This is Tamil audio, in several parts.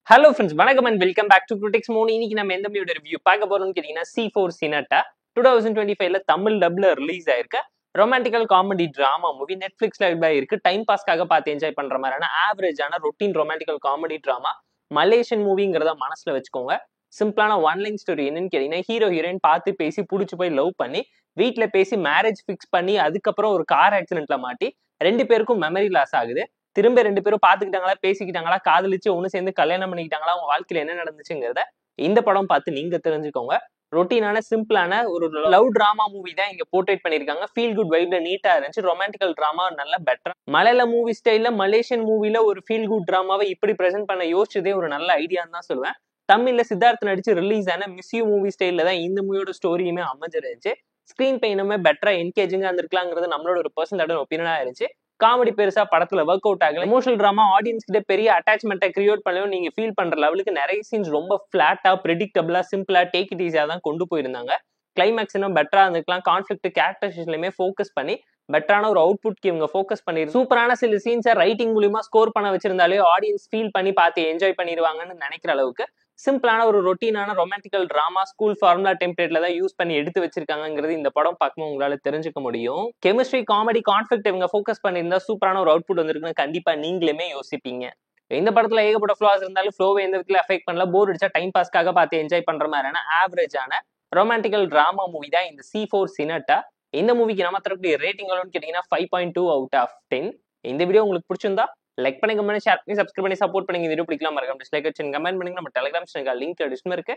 Hello friends, வணக்கம் and welcome back to Critics Mode. இன்னைக்கு நம்ம எந்த மூவியோட ரிவ்யூ பார்க்க போறோம்னு கேட்டீங்கன்னா C4 Sinatra 2025ல தமிழ் டப்ல ரிலீஸ் ஆயிருக்க ரொமான்டிக்கல் காமெடி டிராமா மூவி நெட்ஃபிளிக்ஸ்ல இருக்கு. டைம் பாஸ்க்காக பார்த்து என்ஜாய் பண்ற மாதிரியான ஆவரேஜான routine romantical comedy drama Malaysian மூவிங்கிறத மனசுல வச்சுக்கோங்க. சிம்பிளான ஒன் லைன் ஸ்டோரி என்னன்னு கேட்டீங்கன்னா, ஹீரோ ஹீரோயின் பார்த்து பேசி புடிச்சு போய் லவ் பண்ணி வீட்டுல பேசி மேரேஜ் ஃபிக்ஸ் பண்ணி அதுக்கப்புறம் ஒரு கார் ஆக்சிடென்ட்ல மாட்டி ரெண்டு பேருக்கும் மெமரி லாஸ் ஆகுது. திரும்ப ரெண்டு பேரும் பாத்துக்கிட்டாங்களா, பேசிக்கிட்டாங்களா, காதலிச்சு ஒண்ணு சேர்ந்து கல்யாணம் பண்ணிக்கிட்டாங்களா, அவங்க வாழ்க்கையில என்ன நடந்துச்சுங்கிறத இந்த படம் பார்த்து நீங்க தெரிஞ்சுக்கோங்க. ரொட்டீனான சிம்பிளான ஒரு லவ் டிராமா மூவி தான் இங்க போர்ட்ரேட் பண்ணிருக்காங்க. ஃபீல் குட் வைப்ல நீட்டா இருந்துச்சு. ரொமான்டிக்கல் டிராமா நல்ல பெட்டர். மலையாள மூவி ஸ்டைல்ல மலேசியன் மூவில ஒரு ஃபீல் குட் டிராமாவை இப்படி பிரசென்ட் பண்ண யோசிச்சதே ஒரு நல்ல ஐடியான்னு தான் சொல்லுவேன். தமிழ்ல சித்தார்த் நடிச்சு ரிலீஸ் ஆன மிஸ் யூ மூவி ஸ்டைல்ல தான் இந்த மூவியோட ஸ்டோரியுமே அமைஞ்சிருந்துச்சு. ஸ்கிரீன் பெயினுமே பெட்டரா என்கேஜிங்கா இருந்திருக்கலாங்கிறது நம்மளோட ஒரு பர்சனல் ஒப்பீனியனா இருந்துச்சு. காமெடி பெருசா படத்துல ஒர்க் அவுட் ஆகல. எமோஷனல் டிராமா ஆடியன்ஸ் கிட்ட பெரிய அட்டாச்மெண்ட்டை கிரியேட் பண்ணவும் நீங்க ஃபீல் பண்ற லெவலுக்கு நிறைய சீன்ஸ் ரொம்ப பிளாட்டா, பிரெடிக்டபிளா, சிம்பிளா, டேக் இட் ஈஸியா தான் கொண்டு போயிருந்தாங்க. கிளைமேக்ஸ் இன்னும் பெட்டரா இருந்திருக்கலாம். கான்ஃபிளிக்ட் கேரக்டர்ஸ்லயுமே ஃபோக்கஸ் பண்ணி பெட்டரான ஒரு அவுட்புட்க்கு இவங்க ஃபோக்கஸ் பண்ணி சூப்பரான சில சீன்ஸை ரைட்டிங் மூலியமா ஸ்கோர் பண்ண வச்சிருந்தாலே ஆடியன்ஸ் ஃபீல் பண்ணி பார்த்து என்ஜாய் பண்ணிடுவாங்கன்னு நினைக்கிற அளவுக்கு சிம்பிளான ஒரு ரொட்டீனான ரொமான்டிக்கல் டிராமா ஸ்கூல் ஃபார்முலா டெம்ப்ளேட்ல தான் யூஸ் பண்ணி எடுத்து வச்சிருக்காங்கிறது இந்த படம் பார்க்கும்போது உங்களால தெரிஞ்சுக்க முடியும். கெமிஸ்ட்ரி, காமெடி, கான்ஃபிளிக்ட் இவங்க ஃபோக்கஸ் பண்ணியிருந்தா சூப்பரான ஒரு அவுட்புட் வந்திருக்குன்னு கண்டிப்பா நீங்களுமே யோசிப்பீங்க. இந்த படத்துல ஏகப்பட்ட ஃபிளாஸ் இருந்தாலும் ஃப்ளோவை எந்த விதத்துல அஃபெக்ட் பண்ணல. போர் அடிச்சா டைம் பாஸ்க்காக பார்த்து என்ஜாய் பண்ற மாதிரியான ஆவரேஜான ரொமான்டிக்கல் டிராமா மூவி தான் இந்த C4 Sinatra. இந்த மூவிக்கு நம்ம தரக்கூடிய ரேட்டிங் எவ்வளோன்னு கேட்டீங்கன்னா 5.2 out of 10. இந்த வீடியோ உங்களுக்கு பிடிச்சிருந்தா லைக் பண்ணி, கமெண்ட், ஷேர் பண்ணி, சப்ஸ்கிரைப் பண்ணி சப்போர்ட் பண்ணி. இந்த வீடியோ பிடிக்கலாம் மறக்காம டிஸ்லைக் வச்சு கமெண்ட் பண்ணுங்க. நம்ம டெலிகிராம் சேனல் லிங்க் டிஸ்கிரிப்ஷன்ல இருக்கு.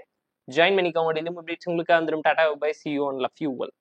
ஜாயின் பண்ணிக்கோங்க. டெய்லி அப்டேட்ஸ் உங்களுக்கு வந்துடும். Tata bye, see you and love you all.